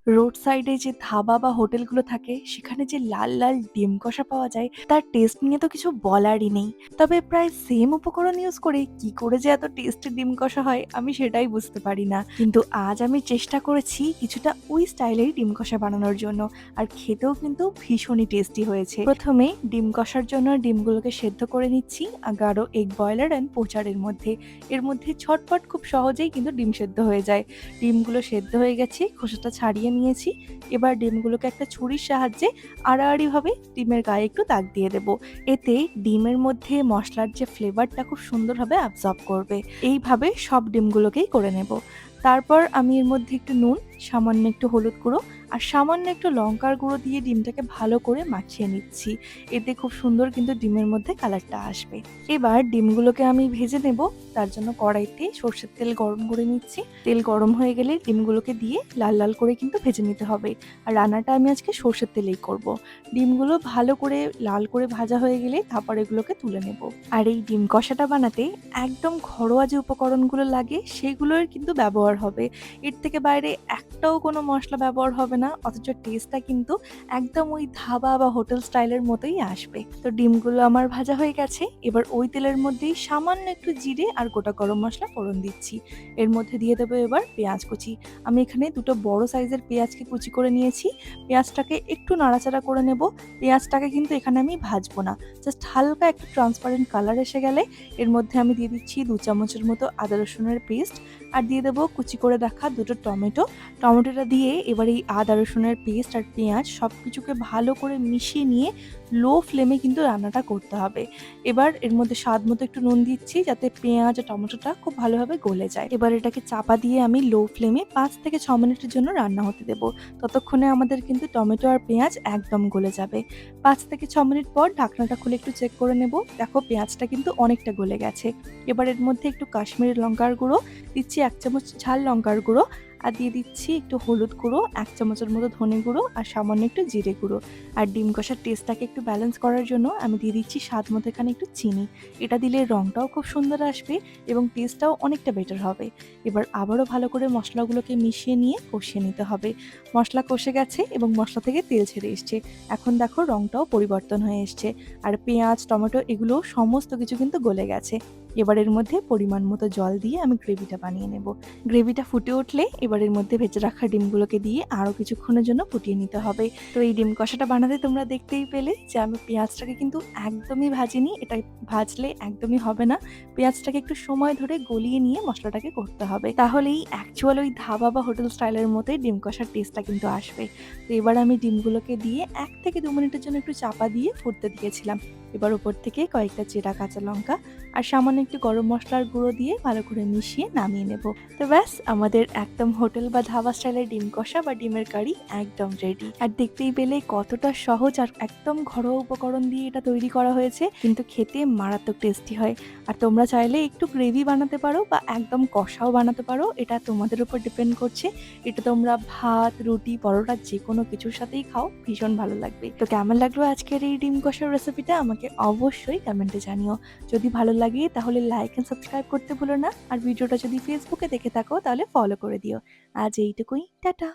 Road সাইডে যে ধাবা বা হোটেলগুলো থাকে সেখানে যে লাল লাল ডিম কষা পাওয়া যায় তার টেস্ট নিয়ে তো কিছু বলারই নেই। তবে প্রায় সেম উপকরণ ইউজ করে কি করে যে এত টেস্টি ডিম কষা হয় আমি সেটাই বুঝতে পারি না। কিন্তু আজ আমি চেষ্টা করেছি কিছুটা ওই স্টাইলেই ডিম কষা বানানোর জন্য, আর খেতেও কিন্তু ভীষণই টেস্টি হয়েছে। প্রথমে ডিম কষার জন্য ডিমগুলোকে সেদ্ধ করে নিচ্ছি গাঢ় এগ বয়লার অ্যান্ড পোচারের মধ্যে। এর মধ্যে ঝটপট খুব সহজেই কিন্তু ডিম সেদ্ধ হয়ে যায়। ডিমগুলো সেদ্ধ হয়ে গেছে, খোসাটা ছাড়িয়ে নিয়েছি। এবার ডিমগুলোকে একটা ছুরির সাহায্যে আড়াআড়িভাবে ডিমের গায়ে একটু দাগ দিয়ে দেব। এতে ডিমের মধ্যে মশলার যে ফ্লেভারটা খুব সুন্দরভাবে অ্যাবজর্ব করবে। এইভাবে সব ডিমগুলোকেই করে নেব। তারপর আমি এর মধ্যে একটু নুন, সামান্য একটু হলুদ গুঁড়ো আর সামান্য একটু লঙ্কার গুঁড়ো দিয়ে ডিমটাকে ভালো করে মাখিয়ে নিচ্ছি। এতে খুব সুন্দর কিন্তু ডিমের মধ্যে কালারটা আসবে। এবার ডিমগুলোকে আমি ভেজে নেব। তার জন্য কড়াইতে সর্ষের তেল গরম করে নিচ্ছি। তেল গরম হয়ে গেলে ডিমগুলোকে দিয়ে লাল লাল করে কিন্তু ভেজে নিতে হবে। আর রান্নাটা আমি আজকে সর্ষের তেলেই করব। ডিমগুলো ভালো করে লাল করে ভাজা হয়ে গেলে তারপর এগুলোকে তুলে নেব। আর এই ডিম কষাটা বানাতে একদম ঘরোয়া যে উপকরণগুলো লাগে সেগুলোর কিন্তু ব্যবহার হবে। এর থেকে বাইরে একটাও কোনো মশলা ব্যবহার হবে না, অথচ টেস্টটা কিন্তু একদম ওই ধাবা বা হোটেল স্টাইলের মতোই আসবে। তো ডিমগুলো আমার ভাজা হয়ে গেছে। এবার ওই তেলের মধ্যেই সামান্য একটু জিরে আর গোটা গরম মশলা ফোড়ন দিচ্ছি। এর মধ্যে দিয়ে দেবো এবার পেঁয়াজ কুচি। আমি এখানে দুটো বড় সাইজের পেঁয়াজকে কুচি করে নিয়েছি। পেঁয়াজটাকে একটু নাড়াচাড়া করে নেব। পেঁয়াজটাকে কিন্তু এখানে আমি ভাজবো না, জাস্ট হালকা একটু ট্রান্সপারেন্ট কালার এসে গেলে এর মধ্যে আমি দিয়ে দিচ্ছি 2 চামচের মতো আদা রসুনের পেস্ট আর দিয়ে দেবো কুচি করে রাখা দুটো টমেটো। টমেটোটা দিয়ে এবার এই আদা রসুনের পেস্ট আর পেঁয়াজ সব কিছুকে ভালো করে মিশিয়ে নিয়ে লো ফ্লেমে কিন্তু রান্নাটা করতে হবে। এবার এর মধ্যে স্বাদ মতো একটু নুন দিচ্ছি যাতে পেঁয়াজ আর টমেটোটা খুব ভালোভাবে গলে যায়। এবার এটাকে চাপা দিয়ে আমি লো ফ্লেমে 5 থেকে 6 মিনিটের জন্য রান্না হতে দেব। ততক্ষণে আমাদের কিন্তু টমেটো আর পেঁয়াজ একদম গলে যাবে। 5 থেকে 6 মিনিট পর ঢাকনাটা খুলে একটু চেক করে নেব। দেখো পেঁয়াজটা কিন্তু অনেকটা গলে গেছে। এবার এর মধ্যে একটু কাশ্মীরি লঙ্কার গুঁড়ো দিচ্ছি, 1 চামচ ঝাল লঙ্কার গুঁড়ো আর দিয়ে দিচ্ছি একটু হলুদ গুঁড়ো, 1 চামচের মতো ধনে গুঁড়ো আর সামান্য একটু জিরে গুঁড়ো। আর ডিম কষার টেস্টটাকে একটু ব্যালেন্স করার জন্য আমি দিয়ে দিচ্ছি স্বাদ মতো এখানে একটু চিনি। এটা দিলে রংটাও খুব সুন্দর আসবে এবং টেস্টটাও অনেকটা বেটার হবে। এবার আবারও ভালো করে মশলাগুলোকে মিশিয়ে নিয়ে কষিয়ে নিতে হবে। মশলা কষে গেছে এবং মশলা থেকে তেল ছেড়ে এসছে। এখন দেখো রংটাও পরিবর্তন হয়ে এসছে আর পেঁয়াজ, টমেটো এগুলো সমস্ত কিছু কিন্তু গলে গেছে। এবার এর মধ্যে পরিমাণ মতো জল দিয়ে আমি গ্রেভিটা বানিয়ে নেব। গ্রেভিটা ফুটে উঠলে এবার এর মধ্যে ভেজে রাখা ডিমগুলোকে দিয়ে আরও কিছুক্ষণের জন্য ফুটিয়ে নিতে হবে। তো এই ডিম কষাটা বানাতে তোমরা দেখতেই পেলে যে আমি পেঁয়াজটাকে কিন্তু একদমই ভাজিনি, এটা ভাজলে একদমই হবে না। পেঁয়াজটাকে একটু সময় ধরে গলিয়ে নিয়ে মশলাটাকে করতে হবে, তাহলেই অ্যাকচুয়াল ওই ধাবা বা হোটেল স্টাইলের মতোই ডিম কষার টেস্টটা কিন্তু আসবে। তো এবার আমি ডিমগুলোকে দিয়ে 1 থেকে 2 মিনিটের জন্য একটু চাপা দিয়ে ফুটতে দিয়েছিলাম। এবার উপর থেকে কয়েকটা চেরা কাঁচা লঙ্কা আর সামান্য একটু গরম মশলার গুঁড়ো দিয়ে ভালো করে মিশিয়ে নামিয়ে নেব। তো ব্যাস, আমাদের একদম হোটেল বা ধাবা স্টাইলের ডিম কষা বা ডিমের কারি একদম রেডি। আর দেখতেই পেলে কতটা সহজ আর একদম ঘরোয়া উপকরণ দিয়ে এটা তৈরি করা হয়েছে, কিন্তু খেতে মারাত্মক টেস্টি হয়। আর তোমরা চাইলে একটু গ্রেভি বানাতে পারো বা একদম কষাও বানাতে পারো, এটা তোমাদের উপর ডিপেন্ড করছে। এটা তোমরা ভাত, রুটি, পরোটা যে কোনো কিছুর সাথেই খাও, ভীষণ ভালো লাগবে। তো কেমন লাগলো আজকের এই ডিম কষার রেসিপিটা আমাকে অবশ্যই কমেন্টে জানিও। যদি ভালো লাগে তাহলে লাইক এন্ড সাবস্ক্রাইব করতে ভুলো না। আর ভিডিওটা যদি ফেসবুকে দেখে থাকো তাহলে ফলো করে দিও। আজ এইটুকুই, টাটা।